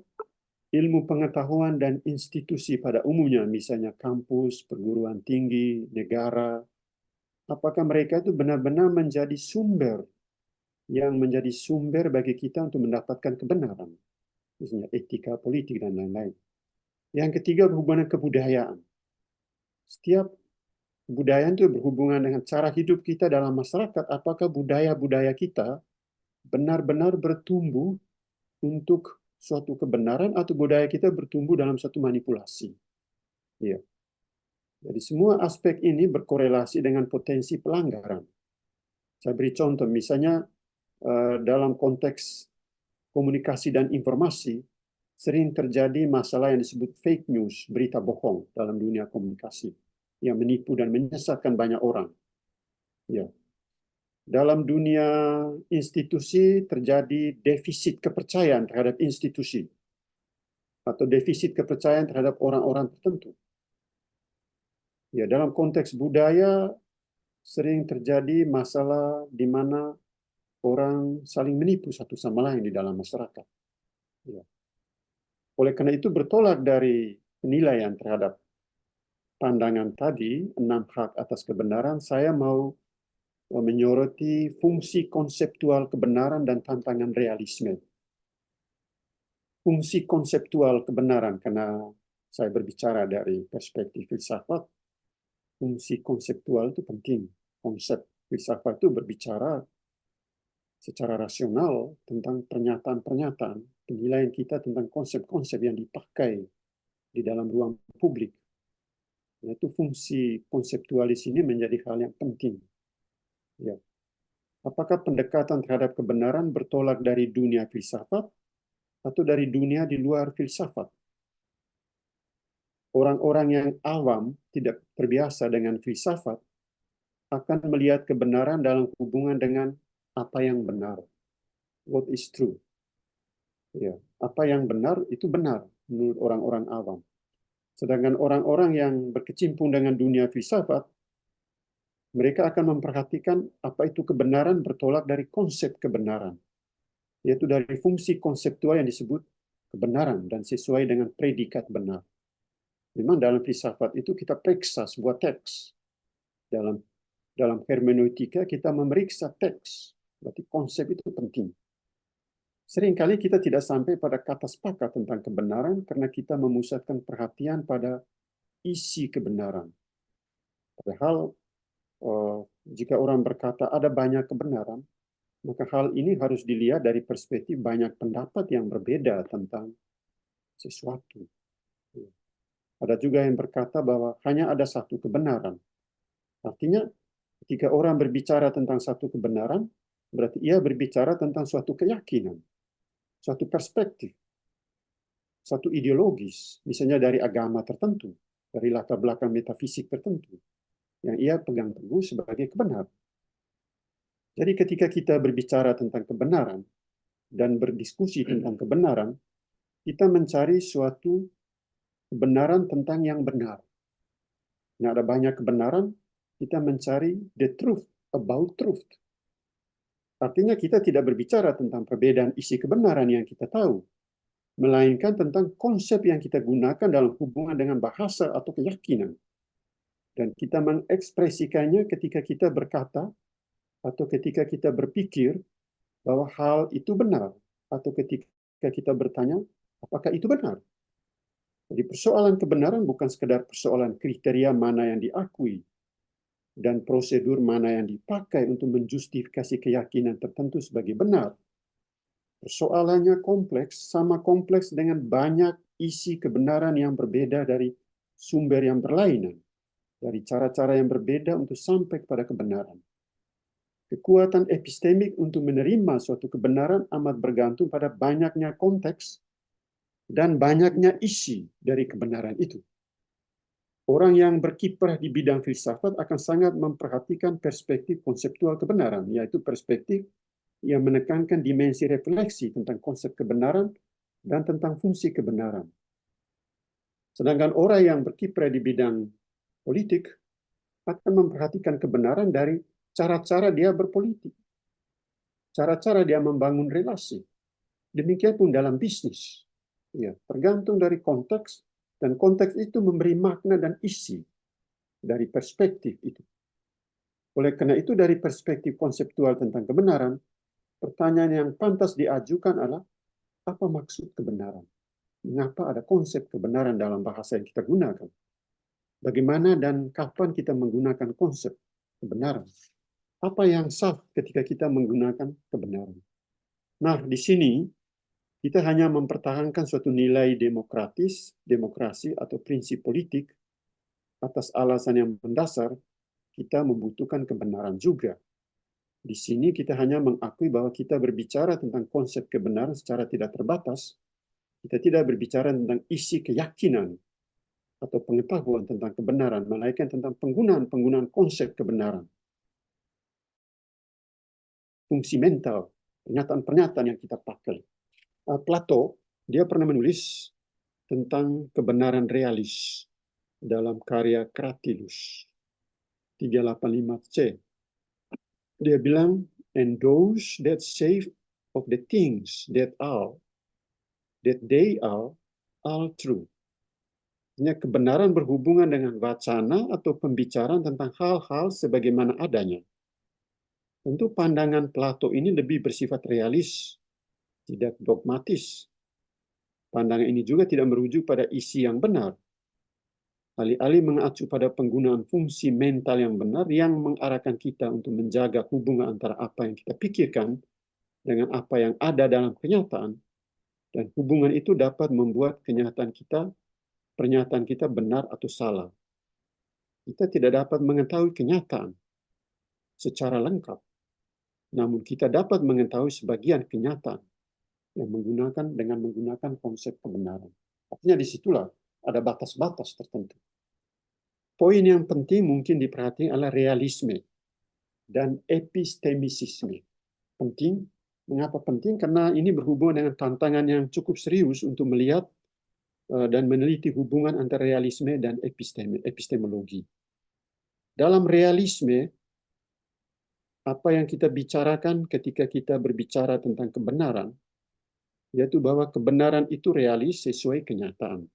ilmu pengetahuan dan institusi pada umumnya, misalnya kampus, perguruan tinggi, negara, apakah mereka itu benar-benar menjadi sumber bagi kita untuk mendapatkan kebenaran, misalnya etika, politik, dan lain-lain. Yang ketiga, berhubungan kebudayaan. Setiap kebudayaan itu berhubungan dengan cara hidup kita dalam masyarakat. Apakah budaya-budaya kita benar-benar bertumbuh untuk suatu kebenaran atau budaya kita bertumbuh dalam suatu manipulasi? Ya. Jadi semua aspek ini berkorelasi dengan potensi pelanggaran. Saya beri contoh, misalnya dalam konteks komunikasi dan informasi, sering terjadi masalah yang disebut fake news, berita bohong dalam dunia komunikasi, yang menipu dan menyesatkan banyak orang. Ya. Dalam dunia institusi terjadi defisit kepercayaan terhadap institusi, atau defisit kepercayaan terhadap orang-orang tertentu. Ya, dalam konteks budaya sering terjadi masalah di mana orang saling menipu satu sama lain di dalam masyarakat. Ya. Oleh karena itu bertolak dari penilaian terhadap pandangan tadi, 6 hak atas kebenaran, saya mau menyoroti fungsi konseptual kebenaran dan tantangan realisme. Fungsi konseptual kebenaran, karena saya berbicara dari perspektif filsafat, fungsi konseptual itu penting. Konsep filsafat itu berbicara secara rasional tentang pernyataan-pernyataan, penilaian kita tentang konsep-konsep yang dipakai di dalam ruang publik. Nah, itu fungsi konseptualis ini menjadi hal yang penting. Ya. Apakah pendekatan terhadap kebenaran bertolak dari dunia filsafat atau dari dunia di luar filsafat? Orang-orang yang awam tidak terbiasa dengan filsafat akan melihat kebenaran dalam hubungan dengan apa yang benar. What is true? Ya, apa yang benar itu benar menurut orang-orang awam. Sedangkan orang-orang yang berkecimpung dengan dunia filsafat, mereka akan memperhatikan apa itu kebenaran bertolak dari konsep kebenaran, yaitu dari fungsi konseptual yang disebut kebenaran dan sesuai dengan predikat benar. Memang dalam filsafat itu kita periksa sebuah teks. Dalam hermeneutika kita memeriksa teks. Berarti konsep itu penting. Seringkali kita tidak sampai pada kata sepakat tentang kebenaran karena kita memusatkan perhatian pada isi kebenaran. Padahal jika orang berkata ada banyak kebenaran, maka hal ini harus dilihat dari perspektif banyak pendapat yang berbeda tentang sesuatu. Ada juga yang berkata bahwa hanya ada satu kebenaran. Artinya, ketika orang berbicara tentang satu kebenaran, berarti ia berbicara tentang suatu keyakinan, suatu perspektif, satu ideologis, misalnya dari agama tertentu, dari latar belakang metafisik tertentu, yang ia pegang teguh sebagai kebenaran. Jadi ketika kita berbicara tentang kebenaran dan berdiskusi tentang kebenaran, kita mencari suatu kebenaran tentang yang benar. Nah, ada banyak kebenaran, kita mencari the truth about truth. Artinya kita tidak berbicara tentang perbedaan isi kebenaran yang kita tahu, melainkan tentang konsep yang kita gunakan dalam hubungan dengan bahasa atau keyakinan. Dan kita mengekspresikannya ketika kita berkata atau ketika kita berpikir bahwa hal itu benar, atau ketika kita bertanya, apakah itu benar? Jadi persoalan kebenaran bukan sekedar persoalan kriteria mana yang diakui, dan prosedur mana yang dipakai untuk menjustifikasi keyakinan tertentu sebagai benar. Persoalannya kompleks, sama kompleks dengan banyak isi kebenaran yang berbeda dari sumber yang berlainan, dari cara-cara yang berbeda untuk sampai kepada kebenaran. Kekuatan epistemik untuk menerima suatu kebenaran amat bergantung pada banyaknya konteks dan banyaknya isi dari kebenaran itu. Orang yang berkiprah di bidang filsafat akan sangat memperhatikan perspektif konseptual kebenaran, yaitu perspektif yang menekankan dimensi refleksi tentang konsep kebenaran dan tentang fungsi kebenaran. Sedangkan orang yang berkiprah di bidang politik akan memperhatikan kebenaran dari cara-cara dia berpolitik, cara-cara dia membangun relasi. Demikian pun dalam bisnis. Ya, tergantung dari konteks, dan konteks itu memberi makna dan isi dari perspektif itu. Oleh karena itu, dari perspektif konseptual tentang kebenaran, pertanyaan yang pantas diajukan adalah, apa maksud kebenaran? Mengapa ada konsep kebenaran dalam bahasa yang kita gunakan? Bagaimana dan kapan kita menggunakan konsep kebenaran? Apa yang sah ketika kita menggunakan kebenaran? Nah, di sini kita hanya mempertahankan suatu nilai demokratis, demokrasi, atau prinsip politik atas alasan yang mendasar kita membutuhkan kebenaran juga. Di sini kita hanya mengakui bahwa kita berbicara tentang konsep kebenaran secara tidak terbatas. Kita tidak berbicara tentang isi keyakinan atau pengetahuan tentang kebenaran, melainkan tentang penggunaan konsep kebenaran. Fungsi mental, pernyataan-pernyataan yang kita pakai. Plato, dia pernah menulis tentang kebenaran realis dalam karya Cratylus 385C. Dia bilang, and those that say of the things that they are all true. Artinya kebenaran berhubungan dengan wacana atau pembicaraan tentang hal-hal sebagaimana adanya. Tentu pandangan Plato ini lebih bersifat realis, tidak dogmatis. Pandangan ini juga tidak merujuk pada isi yang benar. Alih-alih mengacu pada penggunaan fungsi mental yang benar yang mengarahkan kita untuk menjaga hubungan antara apa yang kita pikirkan dengan apa yang ada dalam kenyataan, dan hubungan itu dapat membuat pernyataan kita benar atau salah. Kita tidak dapat mengetahui kenyataan secara lengkap, namun kita dapat mengetahui sebagian kenyataan yang menggunakan konsep kebenaran. Artinya disitulah ada batas-batas tertentu. Poin yang penting mungkin diperhatikan adalah realisme dan epistemisisme. Penting. Mengapa penting? Karena ini berhubungan dengan tantangan yang cukup serius untuk melihat dan meneliti hubungan antara realisme dan epistemologi. Dalam realisme, apa yang kita bicarakan ketika kita berbicara tentang kebenaran, yaitu bahwa kebenaran itu realis sesuai kenyataan.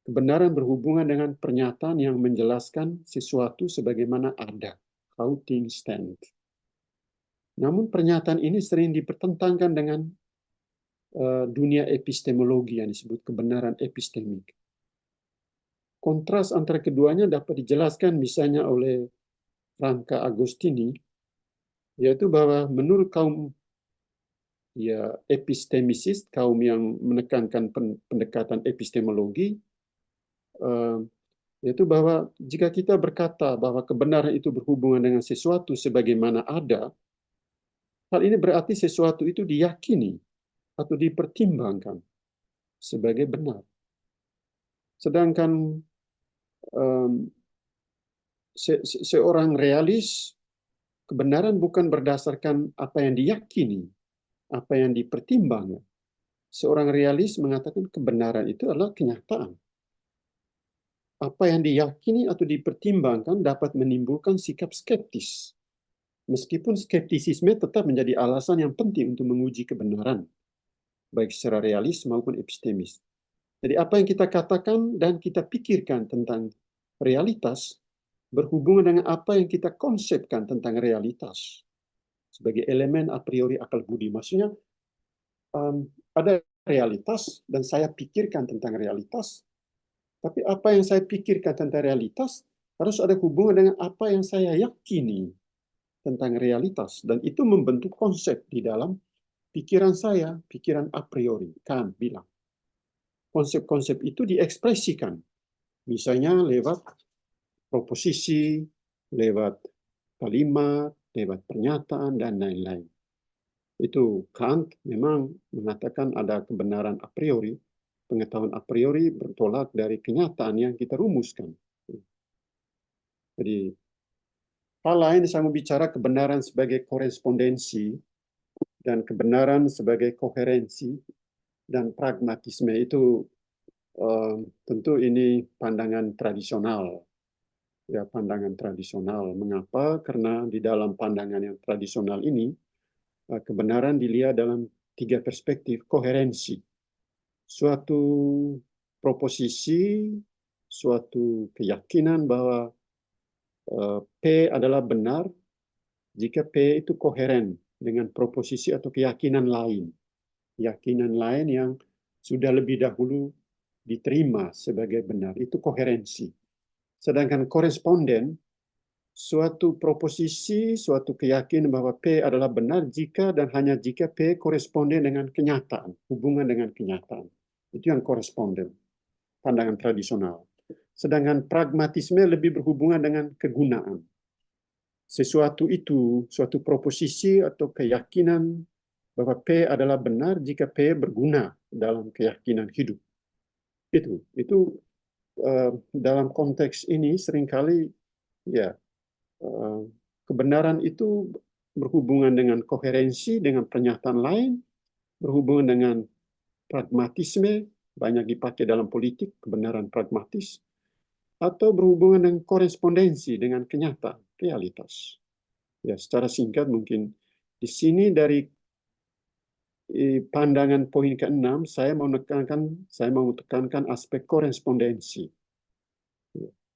Kebenaran berhubungan dengan pernyataan yang menjelaskan sesuatu sebagaimana ada, how things stand. Namun pernyataan ini sering dipertentangkan dengan dunia epistemologi yang disebut kebenaran epistemik. Kontras antara keduanya dapat dijelaskan misalnya oleh Franca Agostini, yaitu bahwa menurut kaum epistemisis, kaum yang menekankan pendekatan epistemologi, yaitu bahwa jika kita berkata bahwa kebenaran itu berhubungan dengan sesuatu sebagaimana ada, hal ini berarti sesuatu itu diyakini atau dipertimbangkan sebagai benar. Sedangkan seorang realis, kebenaran bukan berdasarkan apa yang diyakini, apa yang dipertimbangkan. Seorang realis mengatakan kebenaran itu adalah kenyataan. Apa yang diyakini atau dipertimbangkan dapat menimbulkan sikap skeptis. Meskipun skeptisisme tetap menjadi alasan yang penting untuk menguji kebenaran, baik secara realis maupun epistemis. Jadi apa yang kita katakan dan kita pikirkan tentang realitas berhubungan dengan apa yang kita konsepkan tentang realitas sebagai elemen a priori akal budi. Maksudnya ada realitas dan saya pikirkan tentang realitas, tapi apa yang saya pikirkan tentang realitas harus ada hubungan dengan apa yang saya yakini tentang realitas. Dan itu membentuk konsep di dalam pikiran saya, pikiran a priori. Kant bilang. Konsep-konsep itu diekspresikan. Misalnya lewat proposisi, lewat kalimat, lewat pernyataan, dan lain-lain. Itu Kant memang mengatakan ada kebenaran a priori, pengetahuan a priori bertolak dari kenyataan yang kita rumuskan. Jadi, hal lain saya mau bicara kebenaran sebagai korespondensi dan kebenaran sebagai koherensi dan pragmatisme itu tentu ini pandangan tradisional. Ya, pandangan tradisional. Mengapa? Karena di dalam pandangan yang tradisional ini, kebenaran dilihat dalam 3 perspektif koherensi. Suatu proposisi, suatu keyakinan bahwa P adalah benar jika P itu koheren dengan proposisi atau keyakinan lain. Keyakinan lain yang sudah lebih dahulu diterima sebagai benar. Itu koherensi. Sedangkan koresponden, suatu proposisi, suatu keyakinan bahwa P adalah benar jika dan hanya jika P koresponden dengan kenyataan, hubungan dengan kenyataan. Itu yang koresponden, pandangan tradisional. Sedangkan pragmatisme lebih berhubungan dengan kegunaan. Sesuatu itu, suatu proposisi atau keyakinan bahwa P adalah benar jika P berguna dalam keyakinan hidup. Itu dalam konteks ini seringkali ya kebenaran itu berhubungan dengan koherensi dengan pernyataan lain, berhubungan dengan pragmatisme, banyak dipakai dalam politik, kebenaran pragmatis, atau berhubungan dengan korespondensi dengan kenyataan, realitas. Ya, secara singkat mungkin di sini dari pandangan poin ke-6 saya mau tekankan aspek korespondensi.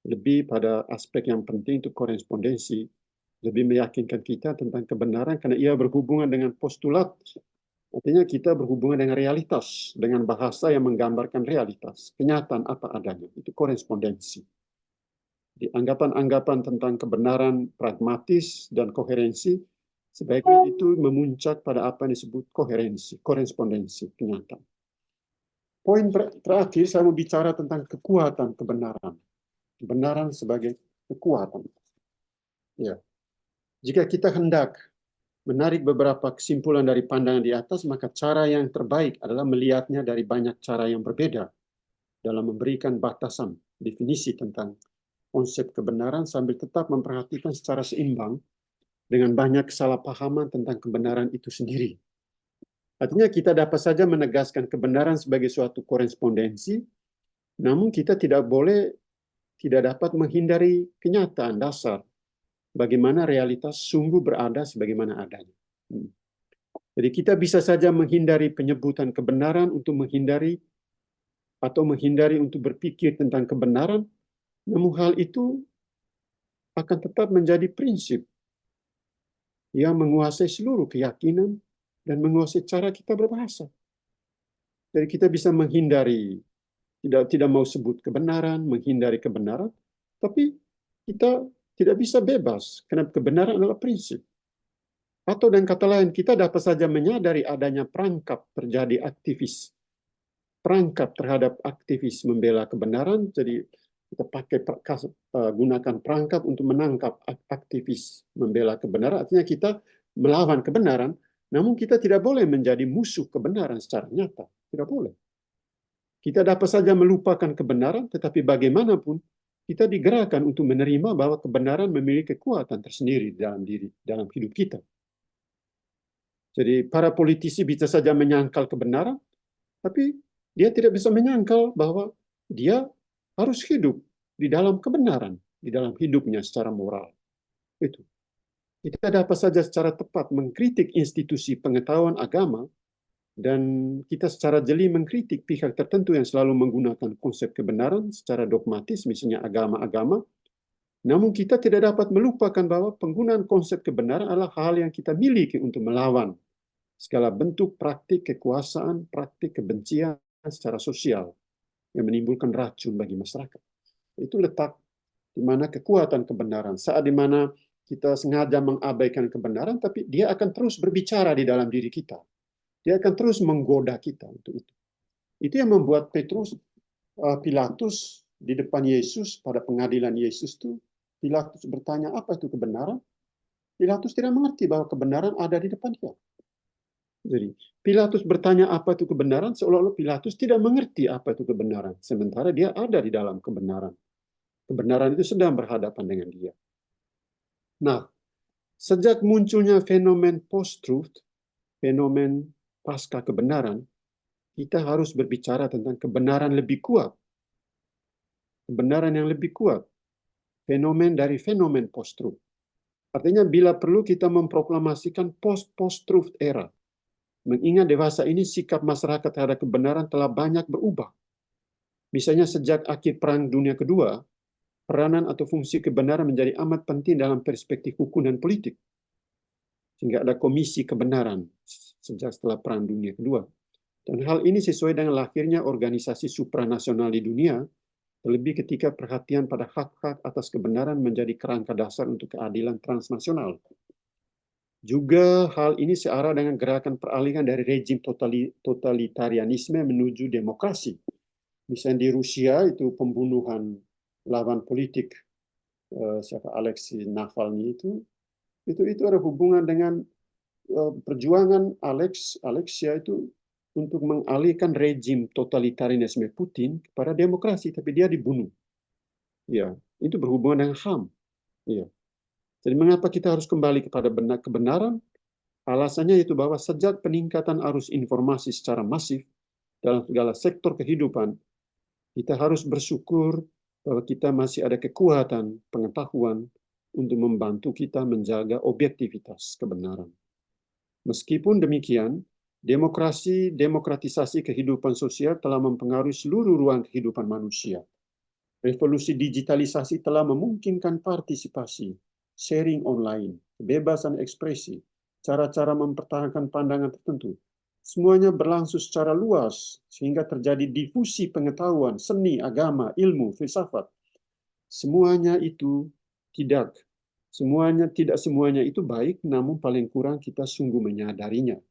Lebih pada aspek yang penting itu korespondensi, lebih meyakinkan kita tentang kebenaran karena ia berhubungan dengan postulat. Artinya kita berhubungan dengan realitas, dengan bahasa yang menggambarkan realitas, kenyataan apa adanya. Itu korespondensi. Di anggapan-anggapan tentang kebenaran pragmatis dan koherensi, sebaiknya itu memuncak pada apa yang disebut koherensi, korespondensi, kenyataan. Poin terakhir, saya mau bicara tentang kekuatan kebenaran. Kebenaran sebagai kekuatan. Ya. Jika kita hendak menarik beberapa kesimpulan dari pandangan di atas, maka cara yang terbaik adalah melihatnya dari banyak cara yang berbeda dalam memberikan batasan, definisi tentang konsep kebenaran sambil tetap memperhatikan secara seimbang dengan banyak kesalahpahaman tentang kebenaran itu sendiri. Artinya kita dapat saja menegaskan kebenaran sebagai suatu korespondensi, namun kita tidak dapat menghindari kenyataan dasar bagaimana realitas sungguh berada sebagaimana adanya. Jadi kita bisa saja menghindari penyebutan kebenaran untuk menghindari untuk berpikir tentang kebenaran, namun hal itu akan tetap menjadi prinsip yang menguasai seluruh keyakinan dan menguasai cara kita berbahasa. Jadi kita bisa menghindari, tidak mau sebut kebenaran, menghindari kebenaran, tapi kita tidak bisa bebas, karena kebenaran adalah prinsip. Atau dengan kata lain, kita dapat saja menyadari adanya perangkap terjadi aktivis. Perangkap terhadap aktivis membela kebenaran, jadi kita gunakan perangkap untuk menangkap aktivis membela kebenaran. Artinya kita melawan kebenaran, namun kita tidak boleh menjadi musuh kebenaran secara nyata. Tidak boleh. Kita dapat saja melupakan kebenaran, tetapi bagaimanapun kita digerakkan untuk menerima bahwa kebenaran memiliki kekuatan tersendiri dalam hidup kita. Jadi para politisi bisa saja menyangkal kebenaran, tapi dia tidak bisa menyangkal bahwa dia harus hidup di dalam kebenaran, di dalam hidupnya secara moral. Itu. Kita dapat saja secara tepat mengkritik institusi pengetahuan agama, dan kita secara jeli mengkritik pihak tertentu yang selalu menggunakan konsep kebenaran secara dogmatis, misalnya agama-agama. Namun kita tidak dapat melupakan bahwa penggunaan konsep kebenaran adalah hal yang kita miliki untuk melawan segala bentuk praktik kekuasaan, praktik kebencian secara sosial yang menimbulkan racun bagi masyarakat. Itu letak di mana kekuatan kebenaran. Saat di mana kita sengaja mengabaikan kebenaran, tapi dia akan terus berbicara di dalam diri kita. Dia akan terus menggoda kita untuk itu. Itu yang membuat Pilatus di depan Yesus pada pengadilan Yesus itu, Pilatus bertanya, apa itu kebenaran? Pilatus tidak mengerti bahwa kebenaran ada di depan dia. Jadi, Pilatus bertanya apa itu kebenaran, seolah-olah Pilatus tidak mengerti apa itu kebenaran. Sementara dia ada di dalam kebenaran. Kebenaran itu sedang berhadapan dengan dia. Nah, sejak munculnya fenomen post-truth, fenomen pasca kebenaran, kita harus berbicara tentang kebenaran lebih kuat. Kebenaran yang lebih kuat. Fenomen dari fenomen post-truth. Artinya bila perlu kita memproklamasikan post-truth era. Mengingat dewasa ini sikap masyarakat terhadap kebenaran telah banyak berubah. Misalnya sejak akhir Perang Dunia Kedua, peranan atau fungsi kebenaran menjadi amat penting dalam perspektif hukum dan politik. Sehingga ada komisi kebenaran sejak setelah Perang Dunia Kedua. Dan hal ini sesuai dengan lahirnya organisasi supranasional di dunia, terlebih ketika perhatian pada hak-hak atas kebenaran menjadi kerangka dasar untuk keadilan transnasional. Juga hal ini searah dengan gerakan peralihan dari rejim totalitarianisme menuju demokrasi. Misalnya di Rusia itu pembunuhan lawan politik siapa Alexei Navalny itu ada hubungan dengan perjuangan Alexia itu untuk mengalihkan rejim totalitarianisme Putin kepada demokrasi, tapi dia dibunuh. Ya, itu berhubungan dengan HAM. Ya. Jadi mengapa kita harus kembali kepada kebenaran? Alasannya itu bahwa sejak peningkatan arus informasi secara masif dalam segala sektor kehidupan, kita harus bersyukur bahwa kita masih ada kekuatan pengetahuan untuk membantu kita menjaga objektivitas kebenaran. Meskipun demikian, demokratisasi kehidupan sosial telah mempengaruhi seluruh ruang kehidupan manusia. Revolusi digitalisasi telah memungkinkan partisipasi, sharing online, kebebasan ekspresi, cara-cara mempertahankan pandangan tertentu. Semuanya berlangsung secara luas, sehingga terjadi difusi pengetahuan, seni, agama, ilmu, filsafat. Semuanya itu tidak semuanya itu baik, namun paling kurang kita sungguh menyadarinya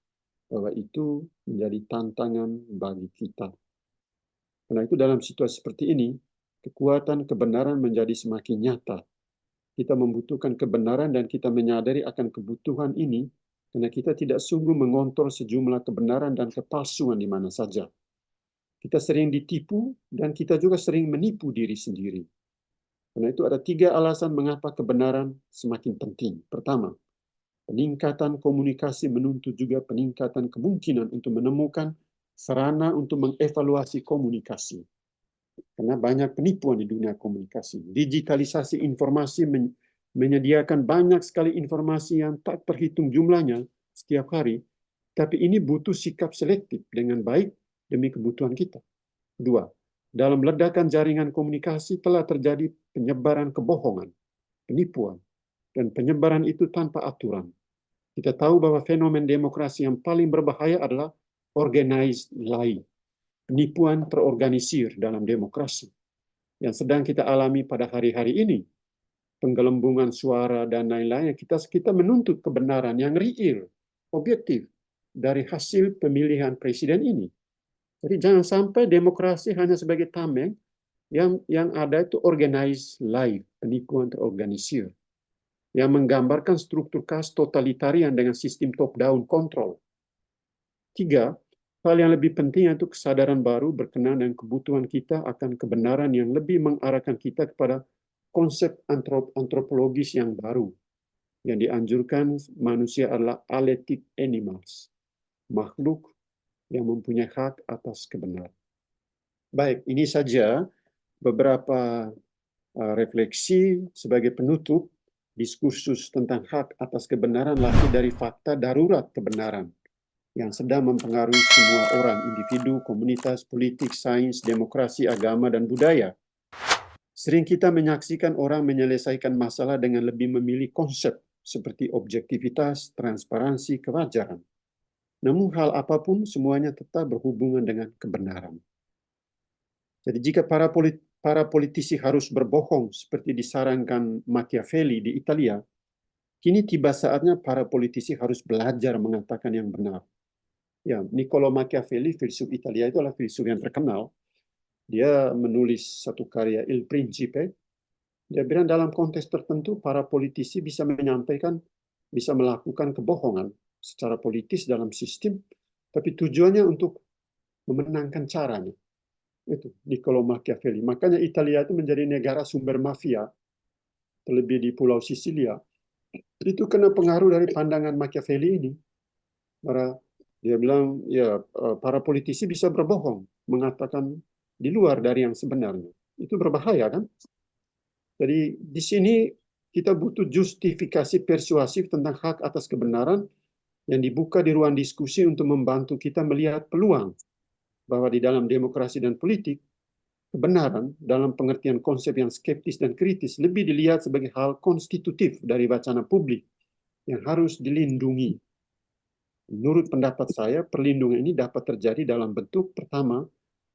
bahwa itu menjadi tantangan bagi kita. Karena itu dalam situasi seperti ini, kekuatan kebenaran menjadi semakin nyata. Kita membutuhkan kebenaran dan kita menyadari akan kebutuhan ini karena kita tidak sungguh mengontrol sejumlah kebenaran dan kepalsuan di mana saja. Kita sering ditipu dan kita juga sering menipu diri sendiri. Karena itu ada 3 alasan mengapa kebenaran semakin penting. Pertama, peningkatan komunikasi menuntut juga peningkatan kemungkinan untuk menemukan sarana untuk mengevaluasi komunikasi. Karena banyak penipuan di dunia komunikasi. Digitalisasi informasi menyediakan banyak sekali informasi yang tak terhitung jumlahnya setiap hari, tapi ini butuh sikap selektif dengan baik demi kebutuhan kita. 2. Dalam ledakan jaringan komunikasi telah terjadi penyebaran kebohongan, penipuan, dan penyebaran itu tanpa aturan. Kita tahu bahwa fenomen demokrasi yang paling berbahaya adalah organized lie, penipuan terorganisir dalam demokrasi, yang sedang kita alami pada hari-hari ini. Penggelembungan suara dan lain-lain, kita menuntut kebenaran yang real, objektif, dari hasil pemilihan presiden ini. Jadi jangan sampai demokrasi hanya sebagai tameng, yang ada itu organized lie, penipuan terorganisir, yang menggambarkan struktur khas totalitarian dengan sistem top-down control. 3, hal yang lebih penting yaitu kesadaran baru berkenaan dengan kebutuhan kita akan kebenaran yang lebih mengarahkan kita kepada konsep antropologis yang baru. Yang dianjurkan manusia adalah alethic animals, makhluk yang mempunyai hak atas kebenaran. Baik, ini saja beberapa refleksi sebagai penutup diskursus tentang hak atas kebenaran lahir dari fakta darurat kebenaran yang sedang mempengaruhi semua orang, individu, komunitas, politik, sains, demokrasi, agama, dan budaya. Sering kita menyaksikan orang menyelesaikan masalah dengan lebih memilih konsep seperti objektivitas, transparansi, kewajaran. Namun hal apapun semuanya tetap berhubungan dengan kebenaran. Jadi jika para politisi harus berbohong seperti disarankan Machiavelli di Italia, kini tiba saatnya para politisi harus belajar mengatakan yang benar. Ya, Niccolo Machiavelli, filsuf Italia, itu adalah filsuf yang terkenal. Dia menulis satu karya Il Principe. Dia bilang dalam konteks tertentu para politisi bisa menyampaikan, bisa melakukan kebohongan secara politis dalam sistem, tapi tujuannya untuk memenangkan caranya. Itu Niccolo Machiavelli. Makanya Italia itu menjadi negara sumber mafia, terlebih di Pulau Sisilia. Itu kena pengaruh dari pandangan Machiavelli ini. Dia bilang, ya para politisi bisa berbohong, mengatakan di luar dari yang sebenarnya. Itu berbahaya kan? Jadi di sini kita butuh justifikasi persuasif tentang hak atas kebenaran yang dibuka di ruang diskusi untuk membantu kita melihat peluang bahwa di dalam demokrasi dan politik, kebenaran dalam pengertian konsep yang skeptis dan kritis lebih dilihat sebagai hal konstitutif dari wacana publik yang harus dilindungi. Menurut pendapat saya, perlindungan ini dapat terjadi dalam bentuk pertama,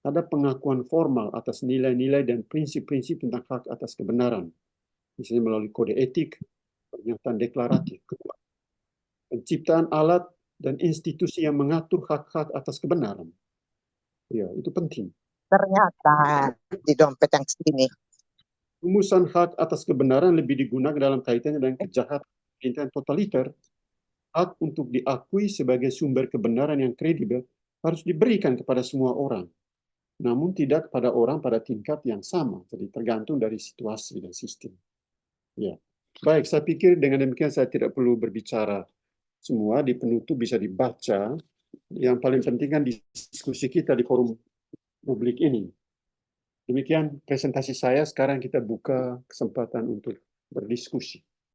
ada pengakuan formal atas nilai-nilai dan prinsip-prinsip tentang hak atas kebenaran, misalnya melalui kode etik, pernyataan deklaratif. Kedua, penciptaan alat dan institusi yang mengatur hak-hak atas kebenaran. Ya, itu penting. Ternyata di dompet yang segini. Rumusan hak atas kebenaran lebih digunakan dalam kaitannya dengan kejahatan pemerintahan totaliter. Hak untuk diakui sebagai sumber kebenaran yang kredibel harus diberikan kepada semua orang, namun tidak pada orang pada tingkat yang sama, jadi tergantung dari situasi dan sistem. Ya, baik. Saya pikir dengan demikian saya tidak perlu berbicara semua. Di penutup bisa dibaca. Yang paling penting kan diskusi kita di forum publik ini. Demikian presentasi saya. Sekarang kita buka kesempatan untuk berdiskusi.